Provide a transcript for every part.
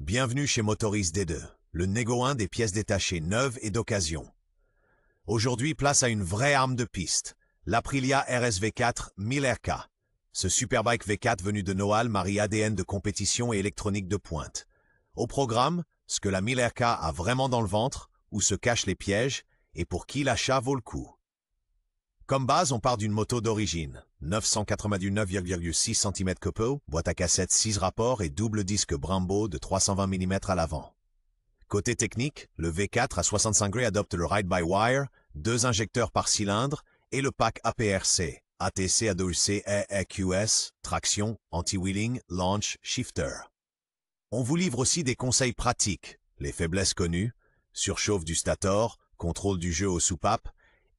Bienvenue chez Motoris D2, le négo 1 des pièces détachées neuves et d'occasion. Aujourd'hui, place à une vraie arme de piste, l'Aprilia RS V4 1000RK. Ce superbike V4 venu de Noal marie ADN de compétition et électronique de pointe. Au programme, ce que la 1000RK a vraiment dans le ventre, où se cachent les pièges, et pour qui l'achat vaut le coup. Comme base, on part d'une moto d'origine, 999,6 cm copeaux, boîte à cassette 6 rapports et double disque Brembo de 320 mm à l'avant. Côté technique, le V4 à 65 degrés adopte le ride-by-wire, 2 injecteurs par cylindre et le pack APRC, ATC ADC EQS, traction, anti-wheeling, launch, shifter. On vous livre aussi des conseils pratiques, les faiblesses connues, surchauffe du stator, contrôle du jeu aux soupapes,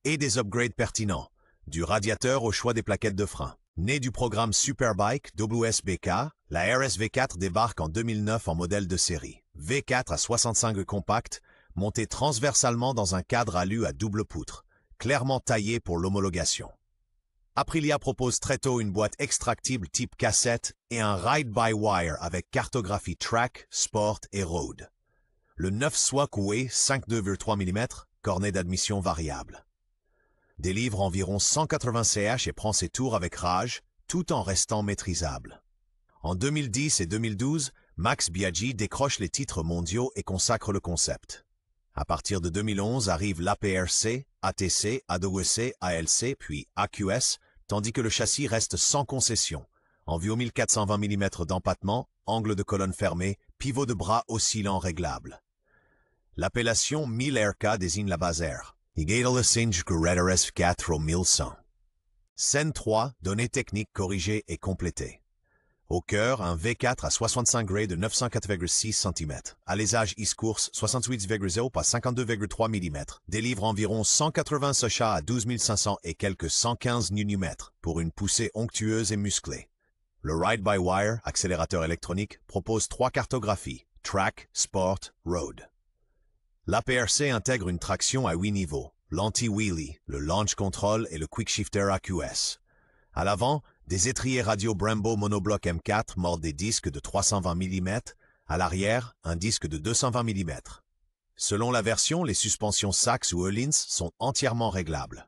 et des upgrades pertinents, du radiateur au choix des plaquettes de frein. Né du programme Superbike WSBK, la RS V4 débarque en 2009 en modèle de série. V4 à 65 compact, monté transversalement dans un cadre alu à double poutre, clairement taillé pour l'homologation. Aprilia propose très tôt une boîte extractible type cassette et un ride-by-wire avec cartographie track, sport et road. Le 9 Swak Way 5,2,3 mm, cornet d'admission variable. Délivre environ 180 ch et prend ses tours avec rage, tout en restant maîtrisable. En 2010 et 2012, Max Biaggi décroche les titres mondiaux et consacre le concept. À partir de 2011 arrive l'APRC, ATC, ADC, ALC puis AQS, tandis que le châssis reste sans concession, en vue aux 1420 mm d'empattement, angle de colonne fermé, pivot de bras oscillant réglable. L'appellation 1000RK désigne la base R. RS 4 au 1100. Scène 3, données techniques corrigées et complétées. Au cœur, un V4 à 65 degrés de 904,6 cm. Alésage East-Course 68,0 par 52,3 mm. Délivre environ 180 ch à 12 500 et quelques 115 Nm pour une poussée onctueuse et musclée. Le ride-by-wire, accélérateur électronique, propose 3 cartographies, Track, Sport, Road. L'APRC intègre une traction à 8 niveaux, l'anti-wheelie, le launch control et le quick shifter AQS. À l'avant, des étriers radio Brembo monobloc M4 mordent des disques de 320 mm, à l'arrière, un disque de 220 mm. Selon la version, les suspensions Sachs ou Öhlins sont entièrement réglables.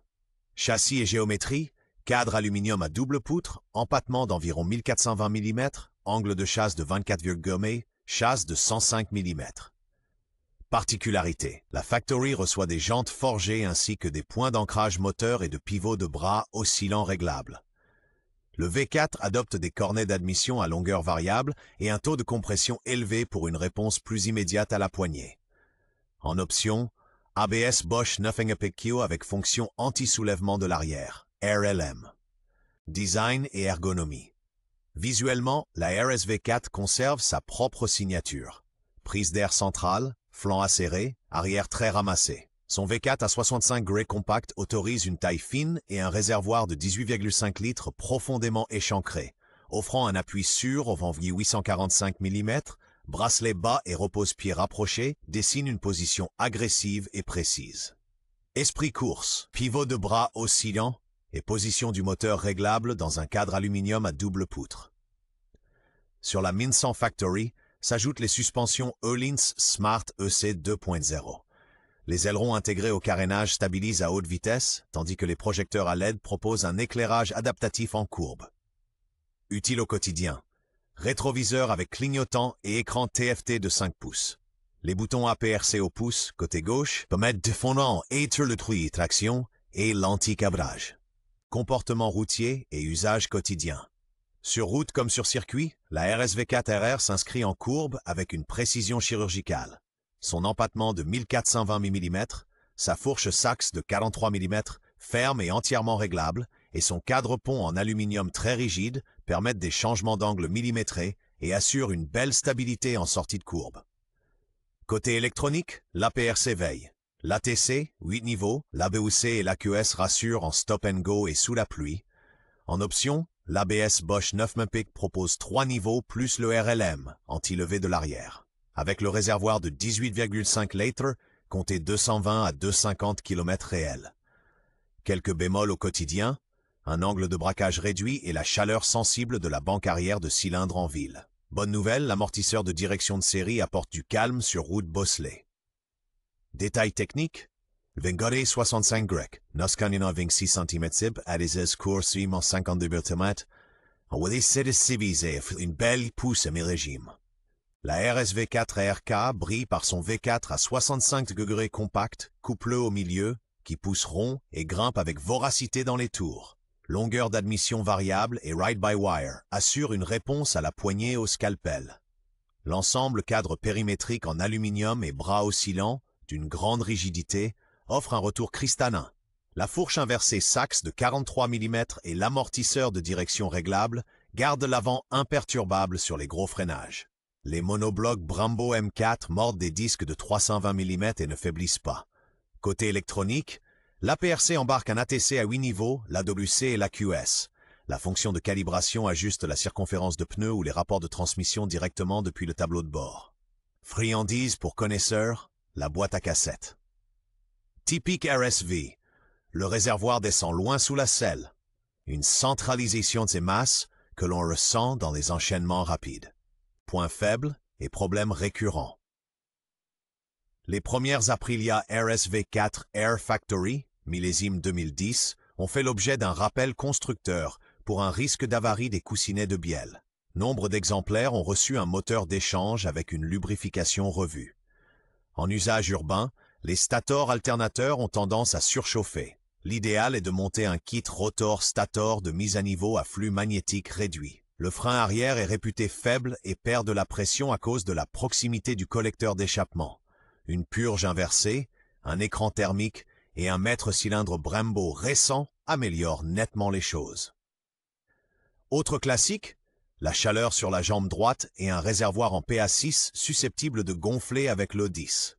Châssis et géométrie, cadre aluminium à double poutre, empattement d'environ 1420 mm, angle de chasse de 24,1 chasse de 105 mm. Particularité, la Factory reçoit des jantes forgées ainsi que des points d'ancrage moteur et de pivot de bras oscillants réglables. Le V4 adopte des cornets d'admission à longueur variable et un taux de compression élevé pour une réponse plus immédiate à la poignée. En option, ABS Bosch 9 PQ avec fonction anti-soulèvement de l'arrière, RLM. Design et ergonomie. Visuellement, la RS V4 conserve sa propre signature. Prise d'air centrale, flanc acéré, arrière très ramassé. Son V4 à 65 degrés compact autorise une taille fine et un réservoir de 18,5 litres profondément échancré, offrant un appui sûr au vent 845 mm, bracelet bas et repose-pied rapproché dessine une position agressive et précise. Esprit course, pivot de bras oscillant et position du moteur réglable dans un cadre aluminium à double poutre. Sur la 1100 Factory, s'ajoutent les suspensions Öhlins Smart EC 2.0. Les ailerons intégrés au carénage stabilisent à haute vitesse, tandis que les projecteurs à LED proposent un éclairage adaptatif en courbe. Utile au quotidien. Rétroviseur avec clignotant et écran TFT de 5 pouces. Les boutons APRC au pouce, côté gauche, permettent de fondre et sur le truie traction et l'anti-cabrage. Comportement routier et usage quotidien. Sur route comme sur circuit, la RS V4 RR s'inscrit en courbe avec une précision chirurgicale. Son empattement de 1420 mm, sa fourche Sachs de 43 mm, ferme et entièrement réglable, et son cadre-pont en aluminium très rigide permettent des changements d'angle millimétrés et assurent une belle stabilité en sortie de courbe. Côté électronique, l'APRC veille. L'ATC, 8 niveaux, l'ABUC et l'AQS rassurent en stop and go et sous la pluie. En option, l'ABS Bosch 9 PQ propose 3 niveaux plus le RLM, anti-levé de l'arrière. Avec le réservoir de 18,5 litres, comptez 220 à 250 km réels. Quelques bémols au quotidien, un angle de braquage réduit et la chaleur sensible de la banque arrière de cylindre en ville. Bonne nouvelle, l'amortisseur de direction de série apporte du calme sur route bosselée. Détail technique, 65 grec, 926 cm à des cours suivant 52 Nm, on va essayer civilisé une belle pousse à mes régimes. La RSV4 RK brille par son V4 à 65 degrés compact, coupleux au milieu, qui pousse rond et grimpe avec voracité dans les tours. Longueur d'admission variable et ride-by-wire assure une réponse à la poignée au scalpel. L'ensemble cadre périmétrique en aluminium et bras oscillants, d'une grande rigidité, offre un retour cristallin. La fourche inversée Sachs de 43 mm et l'amortisseur de direction réglable gardent l'avant imperturbable sur les gros freinages. Les monoblocs Brembo M4 mordent des disques de 320 mm et ne faiblissent pas. Côté électronique, l'APRC embarque un ATC à 8 niveaux, l'AWC et l'AQS. La fonction de calibration ajuste la circonférence de pneus ou les rapports de transmission directement depuis le tableau de bord. Friandise pour connaisseurs, la boîte à cassettes. Typique RSV, le réservoir descend loin sous la selle. Une centralisation de ses masses que l'on ressent dans les enchaînements rapides. Points faibles et problèmes récurrents. Les premières Aprilia RSV4 Air Factory, millésime 2010, ont fait l'objet d'un rappel constructeur pour un risque d'avarie des coussinets de bielle. Nombre d'exemplaires ont reçu un moteur d'échange avec une lubrification revue. En usage urbain, les stators alternateurs ont tendance à surchauffer. L'idéal est de monter un kit rotor-stator de mise à niveau à flux magnétique réduit. Le frein arrière est réputé faible et perd de la pression à cause de la proximité du collecteur d'échappement. Une purge inversée, un écran thermique et un maître-cylindre Brembo récent améliorent nettement les choses. Autre classique, la chaleur sur la jambe droite et un réservoir en PA6 susceptible de gonfler avec l'eau 10.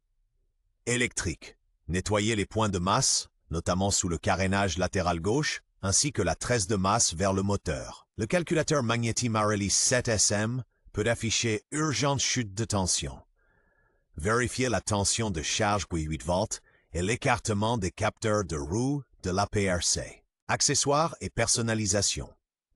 Électrique, nettoyer les points de masse, notamment sous le carénage latéral gauche, ainsi que la tresse de masse vers le moteur. Le calculateur Magneti Marelli 7SM peut afficher urgente chute de tension. Vérifier la tension de charge pour 8 volts et l'écartement des capteurs de roue de l'APRC. Accessoires et personnalisation.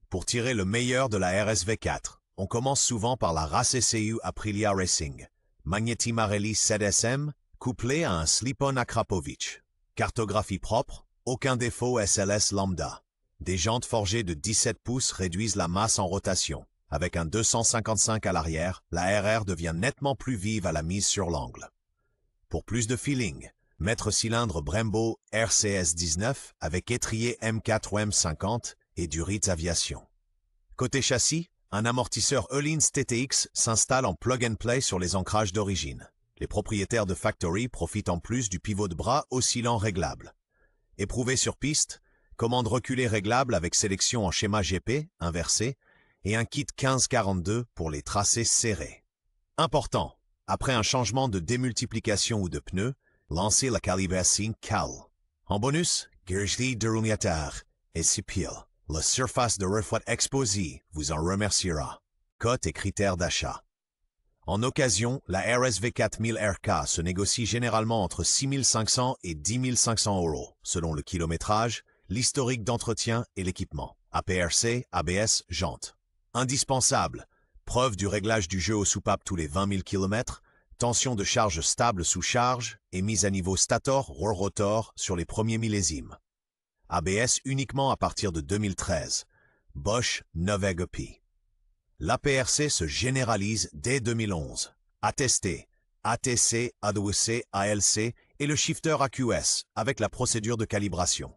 Pour tirer le meilleur de la RSV4, on commence souvent par la race ECU Aprilia Racing. Magneti Marelli 7SM, couplé à un slip-on Akrapovic. Cartographie propre, aucun défaut SLS lambda. Des jantes forgées de 17 pouces réduisent la masse en rotation. Avec un 255 à l'arrière, la RR devient nettement plus vive à la mise sur l'angle. Pour plus de feeling, maître-cylindre Brembo RCS 19 avec étrier M4 ou M50 et du Ritz Aviation. Côté châssis, un amortisseur Öhlins TTX s'installe en plug-and-play sur les ancrages d'origine. Les propriétaires de Factory profitent en plus du pivot de bras oscillant réglable. Éprouvé sur piste, commande reculée réglable avec sélection en schéma GP, inversé, et un kit 1542 pour les tracés serrés. Important, après un changement de démultiplication ou de pneus, lancez la calibration CAL. En bonus, Gershli de Runiatar et Sipil. La surface de reflet exposée vous en remerciera. Cote et critères d'achat. En occasion, la RSV 4000 RK se négocie généralement entre 6 500 et 10 500 €, selon le kilométrage, l'historique d'entretien et l'équipement. APRC, ABS, jantes. Indispensable. Preuve du réglage du jeu aux soupapes tous les 20 000 km, tension de charge stable sous charge et mise à niveau stator rotor sur les premiers millésimes. ABS uniquement à partir de 2013. Bosch Novega-P. L'APRC se généralise dès 2011. Attesté, ATC, AWC, ALC et le shifter AQS avec la procédure de calibration.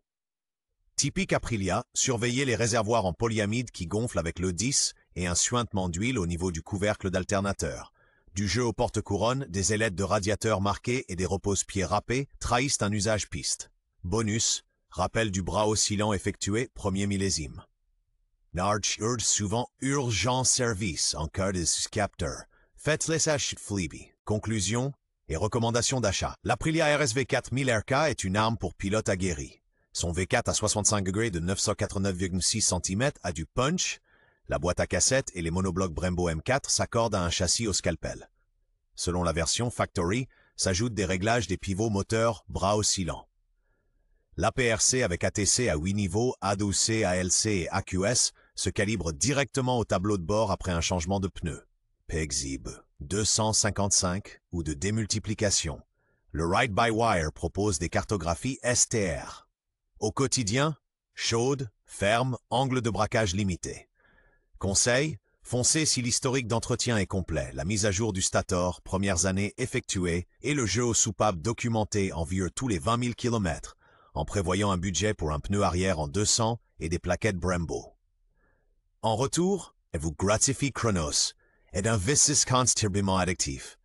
Typique Aprilia, surveillez les réservoirs en polyamide qui gonflent avec le 10 et un suintement d'huile au niveau du couvercle d'alternateur. Du jeu aux porte-couronnes, des ailettes de radiateur marquées et des repose-pieds râpés trahissent un usage piste. Bonus, rappel du bras oscillant effectué, premier millésime. Narge urge souvent urgent service en cas de capteur. Faites-les achats Fleeby. Conclusion et recommandation d'achat. L'Aprilia RSV 4000 RK est une arme pour pilote aguerri. Son V4 à 65 degrés de 989,6 cm a du punch. La boîte à cassette et les monoblocs Brembo M4 s'accordent à un châssis au scalpel. Selon la version Factory, s'ajoutent des réglages des pivots moteurs bras oscillants. L'APRC avec ATC à 8 niveaux, ADOC, ALC et AQS se calibre directement au tableau de bord après un changement de pneus. PEGZIB 255 ou de démultiplication. Le Ride-by-Wire propose des cartographies STR. Au quotidien, chaude, ferme, angle de braquage limité. Conseil, foncez si l'historique d'entretien est complet, la mise à jour du stator, premières années effectuées et le jeu aux soupapes documenté en vue tous les 20 000 km, en prévoyant un budget pour un pneu arrière en 200 et des plaquettes Brembo. En retour, elle vous gratifie Chronos et d'un vices terriblement addictif.